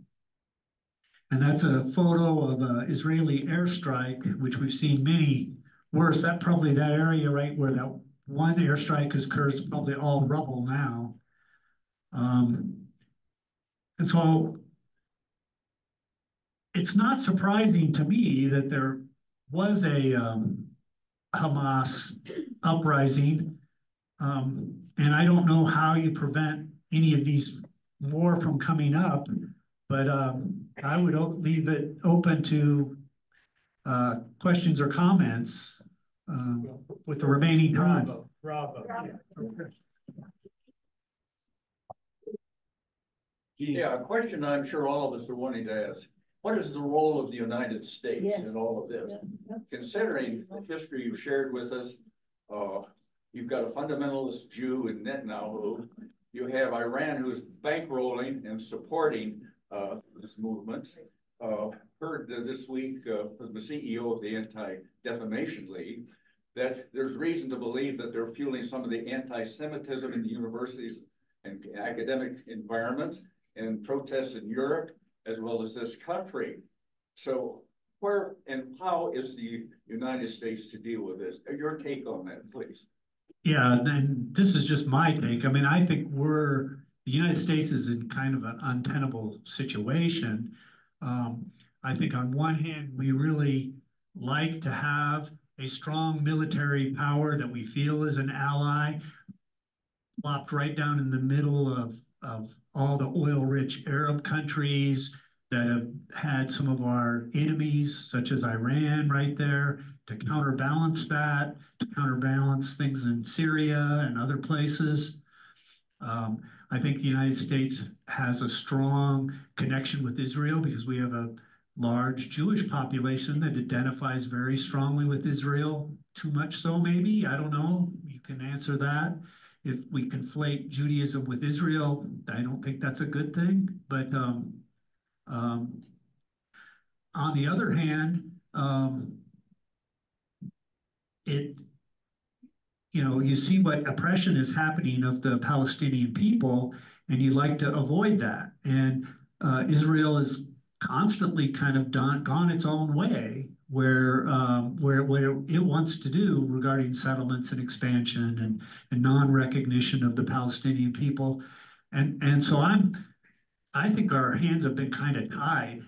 And that's a photo of an Israeli airstrike, which we've seen many worse. That area right where that one airstrike occurs is probably all rubble now. And so it's not surprising to me that there was a Hamas uprising. And I don't know how you prevent any of these more from coming up, but I would leave it open to questions or comments with the remaining time. Bravo. Yeah, a question I'm sure all of us are wanting to ask. What is the role of the United States in all of this? Considering the history you've shared with us, you've got a fundamentalist Jew in Netanyahu. You have Iran, who's bankrolling and supporting this movement. Heard this week from the CEO of the Anti-Defamation League that there's reason to believe that they're fueling some of the anti-Semitism in the universities and academic environments and protests in Europe, as well as this country. So where and how is the United States to deal with this? Your take on that, please. Yeah, and this is just my take. I mean, I think the United States is in kind of an untenable situation. I think on one hand, we really like to have a strong military power that we feel is an ally, plopped right down in the middle of all the oil-rich Arab countries that have had some of our enemies, such as Iran, right there, to counterbalance that, to counterbalance things in Syria and other places. I think the United States has a strong connection with Israel because we have a large Jewish population that identifies very strongly with Israel, too much so maybe, I don't know, you can answer that. If we conflate Judaism with Israel, I don't think that's a good thing. But on the other hand, you see what oppression is happening of the Palestinian people, and you'd like to avoid that. And Israel is constantly kind of gone its own way, where it wants to do regarding settlements and expansion and non-recognition of the Palestinian people. And so I think our hands have been kind of tied,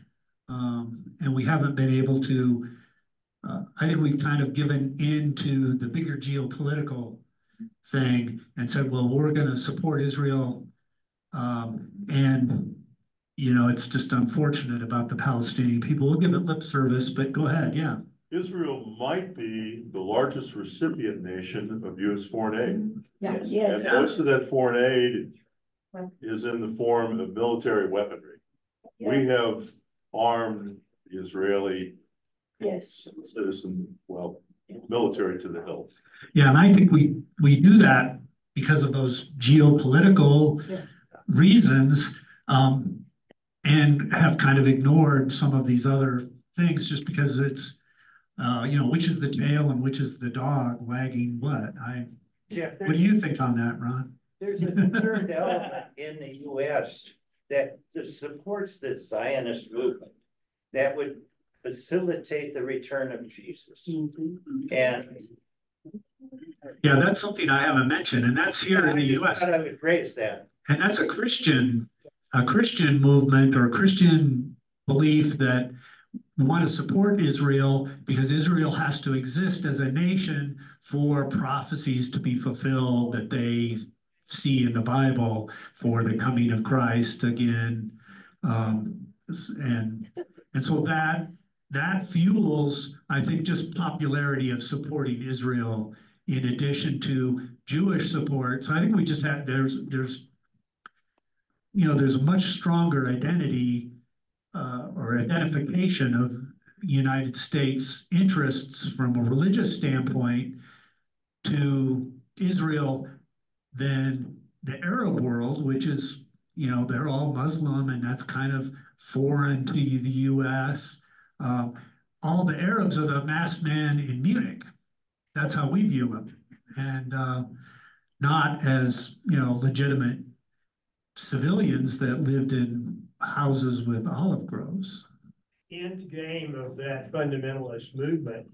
and we haven't been able to. I think we've kind of given in to the bigger geopolitical thing and said, well, we're going to support Israel, and it's just unfortunate about the Palestinian people. We'll give it lip service, but go ahead, yeah. Israel might be the largest recipient nation of U.S. foreign aid. Yes. And most of that foreign aid is in the form of military weaponry. We have armed the Israeli citizen, military to the hilt. Yeah, and I think we do that because of those geopolitical reasons, and have kind of ignored some of these other things just because it's which is the tail and which is the dog wagging what? Jeff, What do you think on that, Ron? there's a third element in the US that supports the Zionist movement that would facilitate the return of Jesus. And Yeah, that's something I haven't mentioned, and that's here in the I just US. thought I would raise that. And that's a Christian movement or a Christian belief that want to support Israel because Israel has to exist as a nation for prophecies to be fulfilled that they see in the Bible for the coming of Christ again. And so that fuels, I think, just popularity of supporting Israel in addition to Jewish support. So I think we just had there's a much stronger identity or identification of United States interests from a religious standpoint to Israel than the Arab world, which is, they're all Muslim and that's kind of foreign to the US. All the Arabs are the masked man in Munich. That's how we view them. And not as, legitimate civilians that lived in houses with olive groves. End game of that fundamentalist movement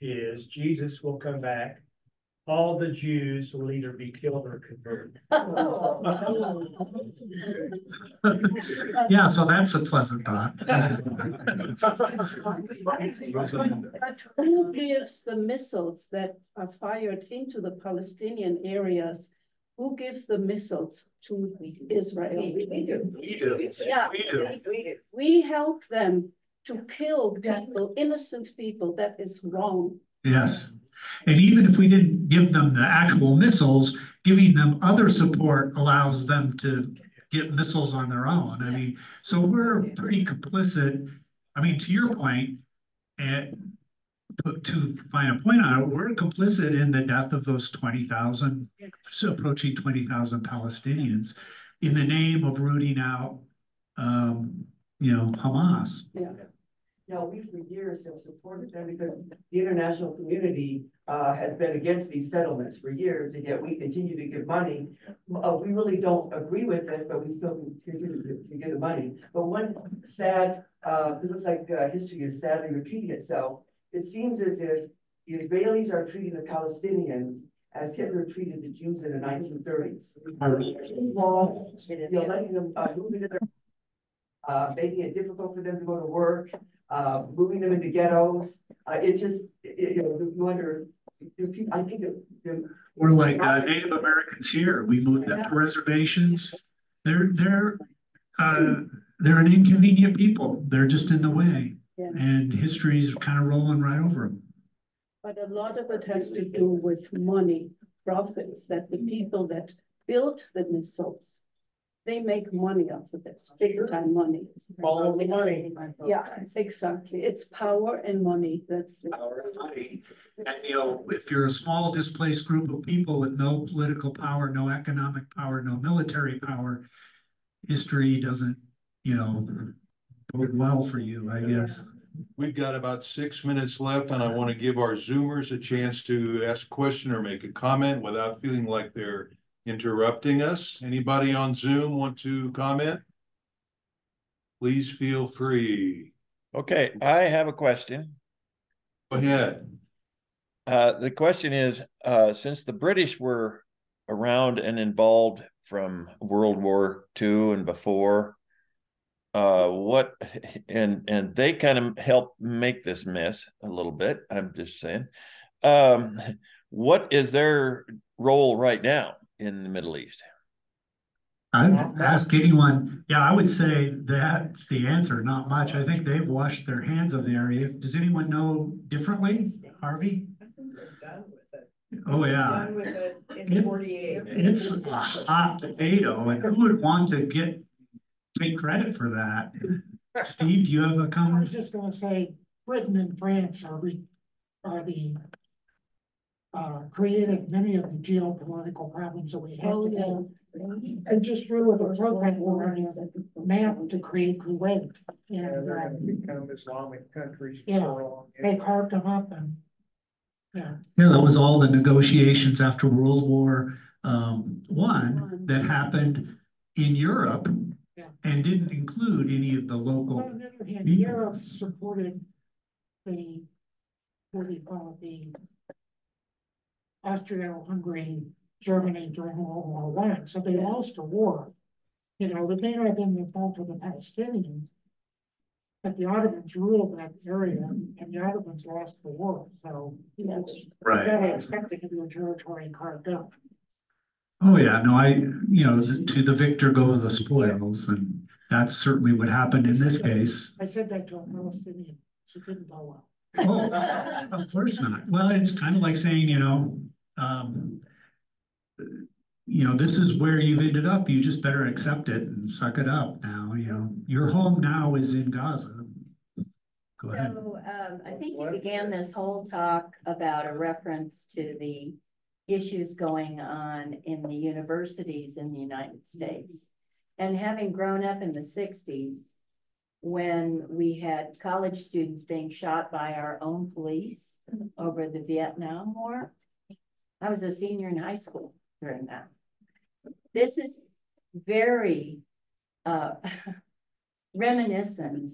is Jesus will come back. All the Jews will either be killed or converted. Yeah, so that's a pleasant thought. But who gives the missiles that are fired into the Palestinian areas? Who gives the missiles to Israel? We do. Yeah, We do. we help them to kill people, innocent people. That is wrong. Yes. And even if we didn't give them the actual missiles, giving them other support allows them to get missiles on their own. I mean, so we're pretty complicit. I mean, to your point, and to find a point on it, we're complicit in the death of those 20,000, so approaching 20,000 Palestinians in the name of rooting out, Hamas. Yeah. No, we for years have supported them because the international community has been against these settlements for years, and yet we continue to give money. We really don't agree with it, but we still continue to give the money. But one sad, it looks like history is sadly repeating itself. It seems as if the Israelis are treating the Palestinians as Hitler treated the Jews in the 1930s. Letting them move into their, making it difficult for them to go to work. Moving them into ghettos. You wonder, I think we're like Native Americans here. We moved them to reservations. They're an inconvenient people. They're just in the way, and history's kind of rolling right over them. But a lot of it has to do with money, profits, that the people that built the missiles, they make money off of this, big time money. Follow the money. Yeah, exactly. It's power and money. That's the power and money. And if you're a small displaced group of people with no political power, no economic power, no military power, history doesn't, bode well for you, I guess. We've got about 6 minutes left, and I want to give our Zoomers a chance to ask a question or make a comment without feeling like they're interrupting us. Anybody on Zoom want to comment? Please feel free. Okay, I have a question. Go ahead. The question is, since the British were around and involved from World War II and before, and they kind of helped make this mess a little bit, I'm just saying. What is their role right now in the Middle East? I'd ask anyone. Yeah, I would say that's the answer. Not much. I think they've washed their hands of the area. Does anyone know differently, Harvey? I think they're done with it. Oh yeah. Done with it in 48. It's a hot potato, and who would want to take credit for that? Steve, do you have a I comment? was just gonna say, Britain and France are the created many of the geopolitical problems that we have Oh, today. yeah. And just through with a program we're running a map to create Kuwait. Yeah, And, they're gonna become Islamic countries. Yeah. before long. they carved them up and, yeah. Yeah, that was all the negotiations after World War One that happened in Europe Yeah. and didn't include any of the Well, local. on the other hand, people. Europe supported the, what do you call it, the Austria-Hungary, Germany during World War One, so they lost a war. You know, they may not have been the fault of the Palestinians, but the Ottomans ruled that area, and the Ottomans lost the war, so. Yes. Right. They expected to be a territory carved up. Oh, yeah, no, to the victor go the spoils, and that's certainly what happened in this case. I said that to a Palestinian, so it didn't go well. Oh, of course not. Well, it's kind of like saying, this is where you've ended up. You just better accept it and suck it up now. Your home now is in Gaza. Go ahead. So I think you began this whole talk about a reference to the issues going on in the universities in the United States. And having grown up in the 60s, when we had college students being shot by our own police over the Vietnam War, I was a senior in high school during that. This is very reminiscent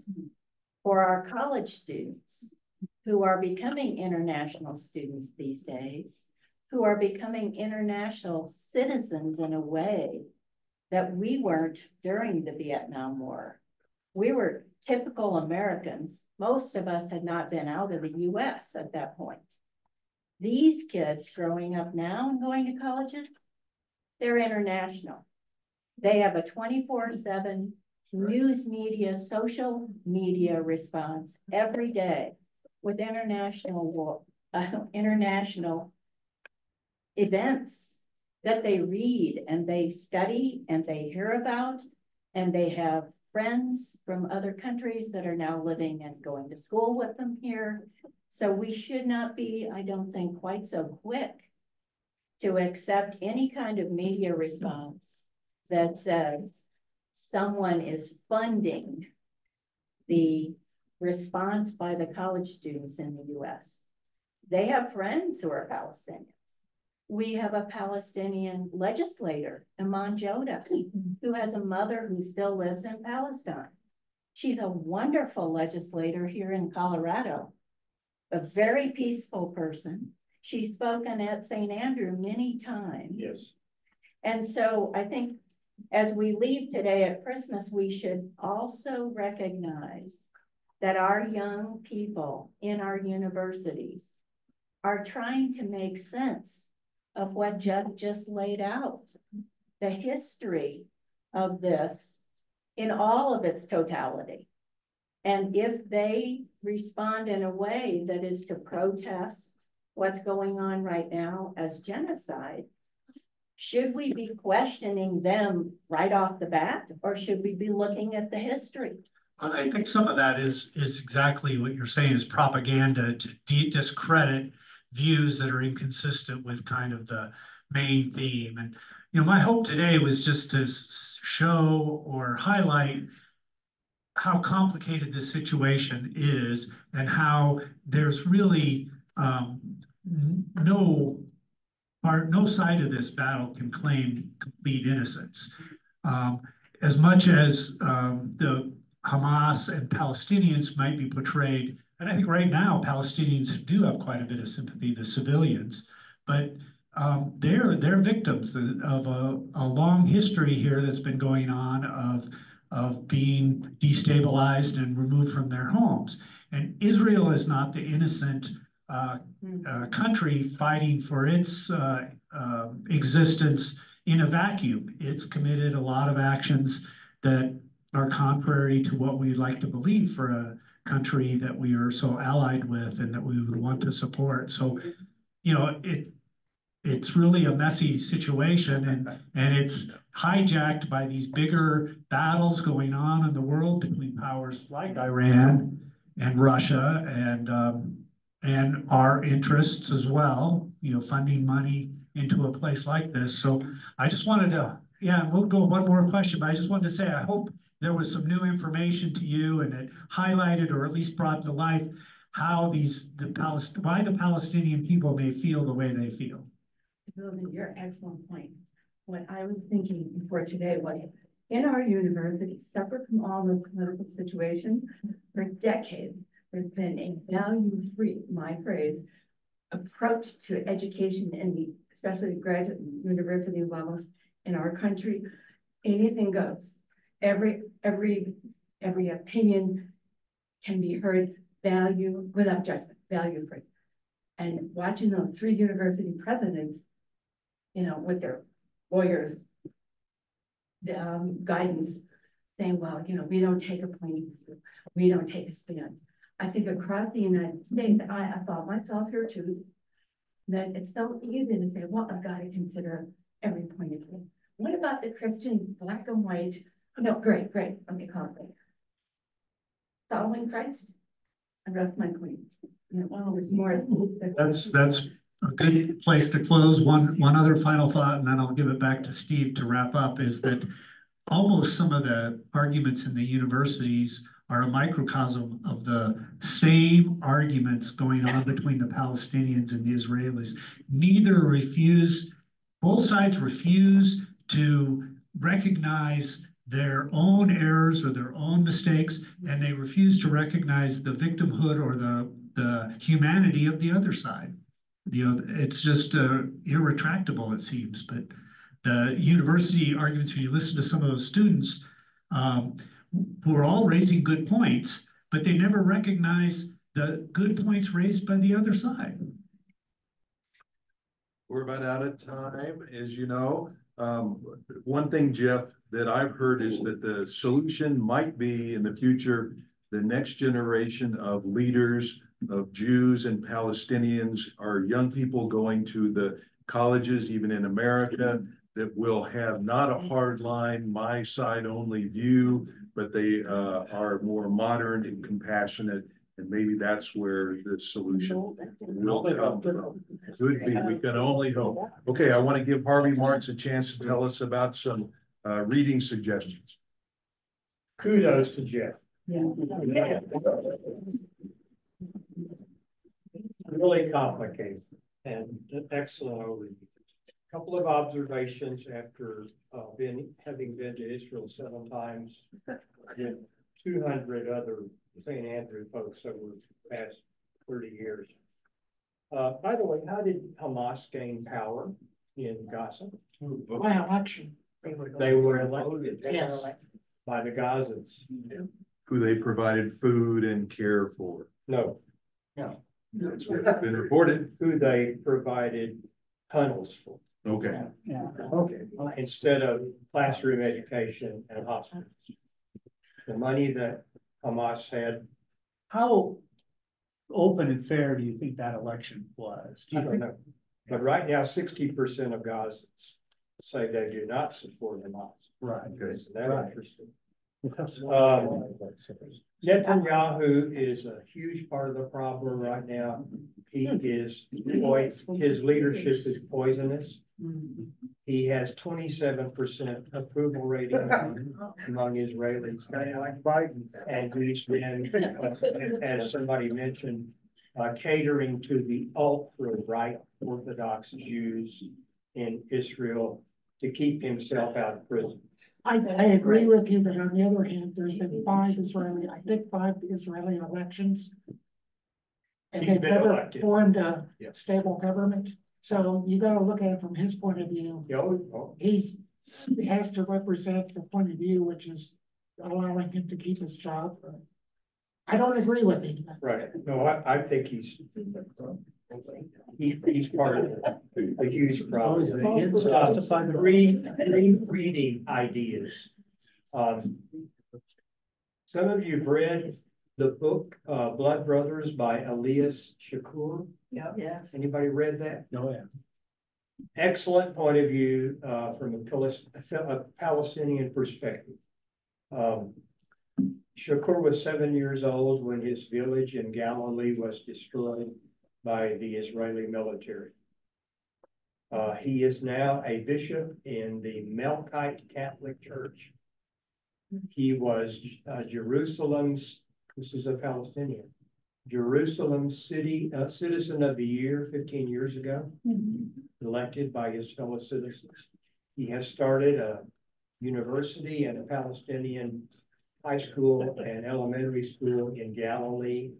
for our college students who are becoming international students these days, who are becoming international citizens in a way that we weren't during the Vietnam War. We were typical Americans. Most of us had not been out of the US at that point. These kids growing up now and going to colleges, they're international. They have a 24/7 news media, social media response every day with international events that they read and they study and they hear about, and they have friends from other countries that are now living and going to school with them here. So we should not be, I don't think, quite so quick to accept any kind of media response that says someone is funding the response by the college students in the US. They have friends who are Palestinians. We have a Palestinian legislator, Iman Joda, who has a mother who still lives in Palestine. She's a wonderful legislator here in Colorado, a very peaceful person. She's spoken at St. Andrew many times. Yes. And so I think as we leave today at Christmas, we should also recognize that our young people in our universities are trying to make sense of what Jeff just laid out, the history of this in all of its totality. And if they respond in a way that is to protest what's going on right now as genocide, should we be questioning them right off the bat, or should we be looking at the history? I think some of that is exactly what you're saying, is propaganda to discredit views that are inconsistent with kind of the main theme. And, my hope today was just to show or highlight how complicated this situation is and how there's really no side of this battle can claim complete innocence. As much as the Hamas and Palestinians might be portrayed, and I think right now Palestinians do have quite a bit of sympathy to civilians, but they're victims of a long history here that's been going on of being destabilized and removed from their homes. And Israel is not the innocent country fighting for its existence in a vacuum. It's committed a lot of actions that are contrary to what we like to believe for a country that we are so allied with and that we would want to support. So, it's really a messy situation, and it's hijacked by these bigger battles going on in the world between powers like Iran and Russia and our interests as well, you know, funding money into a place like this. So I just wanted to, yeah, we'll go one more question, but I just wanted to say, I hope there was some new information to you and it highlighted or at least brought to life how why the Palestinian people may feel the way they feel. Building your excellent point. What I was thinking before today was, in our university, separate from all the political situation, for decades, there's been a value-free, my phrase, approach to education in the, especially graduate university levels in our country. Anything goes. Every opinion can be heard, value without judgment, value free. And watching those 3 university presidents, you know, with their lawyers' guidance, saying, well, you know, we don't take a point of view, we don't take a stand. I think across the United States, I thought myself here too, that it's so easy to say, well, I've got to consider every point of view. What about the Christian black and white? No, great, let me call it. Following Christ, I rest my point. You know, well, there's more. That's a good place to close. One other final thought, and then I'll give it back to Steve to wrap up, is that almost some of the arguments in the universities are a microcosm of the same arguments going on between the Palestinians and the Israelis. Both sides refuse to recognize their own errors or their own mistakes, and they refuse to recognize the victimhood or the humanity of the other side. You know, it's just irretractable, it seems. But the university arguments, when you listen to some of those students who are all raising good points, but they never recognize the good points raised by the other side. We're about out of time, as you know. One thing, Jeff, that I've heard is that the solution might be in the future, the next generation of leaders of Jews and Palestinians are young people going to the colleges, even in America, that will have not a hard line, my side only view, but they are more modern and compassionate. And maybe that's where the solution will come from. Could be, we can only hope. Okay, I want to give Harvey Martz a chance to tell us about some reading suggestions. Kudos to Jeff. Really complicated and an excellent overview. A couple of observations after having been to Israel 7 times, with 200 other St. Andrew folks over the past 30 years. By the way, how did Hamas gain power in Gaza? By election. They were elected. Yes. By the Gazans. Who they provided food and care for. No. That's what's been reported. Who they provided tunnels for. Okay. Okay. Instead of classroom education and hospitals. The money that Hamas had. How open and fair do you think that election was? I don't know. But right now, 60% of Gazans say they do not support Hamas. Right. Okay. Isn't that interesting? Netanyahu is a huge part of the problem right now. His leadership is poisonous. He has 27% approval rating among Israelis. And he's been, as somebody mentioned, catering to the ultra-right Orthodox Jews in Israel to keep himself out of prison. I agree with you, but on the other hand, there's been 5 Israeli elections. And they've never formed a stable government. So you got to look at it from his point of view. He has to represent the point of view, which is allowing him to keep his job. I don't agree with him. Right. No, I think he's part of a huge problem. Reading ideas. Some of you've read the book Blood Brothers by Elias Shakur. Yes. Anybody read that? Oh, yeah. Excellent point of view from a Palestinian perspective. Shakur was 7 years old when his village in Galilee was destroyed by the Israeli military. He is now a bishop in the Melkite Catholic Church. He was Jerusalem's, this is a Palestinian, Jerusalem's Citizen of the Year 15 years ago, elected by his fellow citizens. He has started a university and a Palestinian high school and elementary school in Galilee.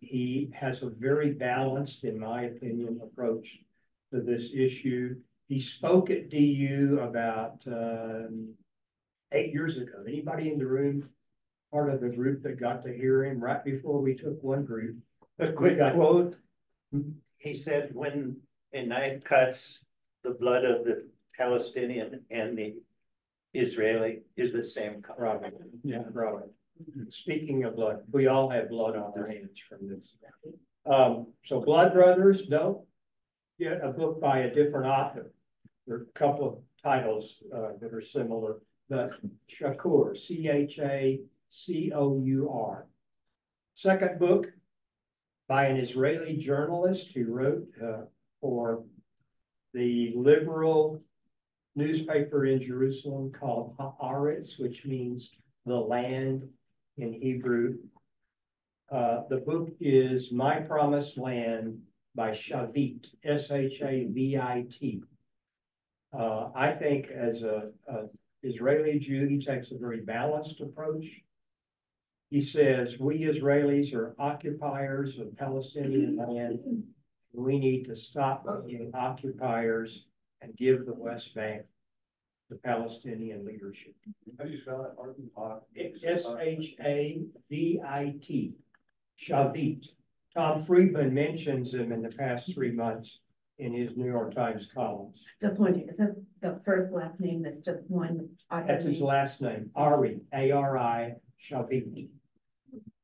He has a very balanced, in my opinion, approach to this issue. He spoke at DU about 8 years ago. Anybody in the room part of the group that got to hear him right before we took one group? Quick quote. He said, when a knife cuts, the blood of the Palestinian and the Israeli is the same color. Right. Yeah, right. Speaking of blood, we all have blood on our hands from this. So Blood Brothers, don't get a book by a different author. There are a couple of titles that are similar, but Shakur, Chacour. Second book by an Israeli journalist who wrote for the liberal newspaper in Jerusalem called Haaretz, which means the land in Hebrew. The book is My Promised Land by Shavit, Shavit. I think as a Israeli Jew, he takes a very balanced approach. He says, we Israelis are occupiers of Palestinian land. We need to stop being occupiers and give the West Bank the Palestinian leadership. How do you spell that? Shavit, Shavit. Tom Friedman mentions him in the past 3 months in his New York Times columns. Just wondering, is that the first last name that's just one? That's his last name, Ari, A-R-I, Shavit.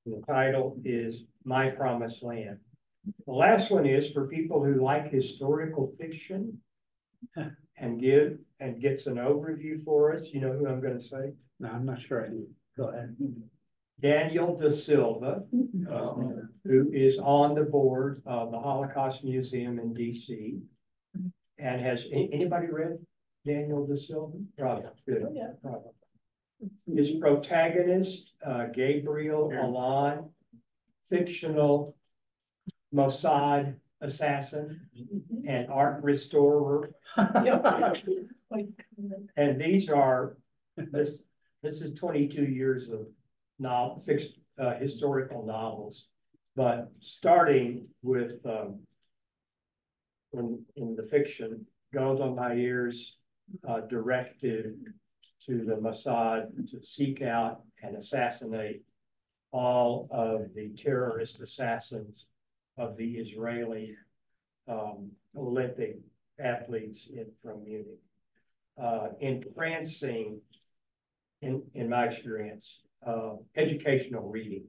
The title is My Promised Land. The last one is for people who like historical fiction and gets an overview for us. You know who I'm going to say? No, I'm not sure I do. Go ahead. Daniel Da Silva, who is on the board of the Holocaust Museum in DC. And has anybody read Daniel Da Silva? Probably. Good. Yeah. Probably. His protagonist, Gabriel Alon, fictional Mossad assassin and art restorer. And these are, this is 22 years of historical novels, but starting with in the fiction, Golda Meir's directive to the Mossad to seek out and assassinate all of the terrorist assassins of the Israeli Olympic athletes from Munich. Entrancing, in my experience, educational reading.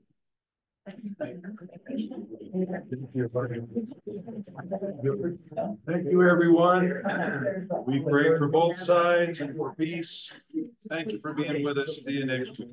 Thank you, everyone. We pray for both sides and for peace. Thank you for being with us. See you next week.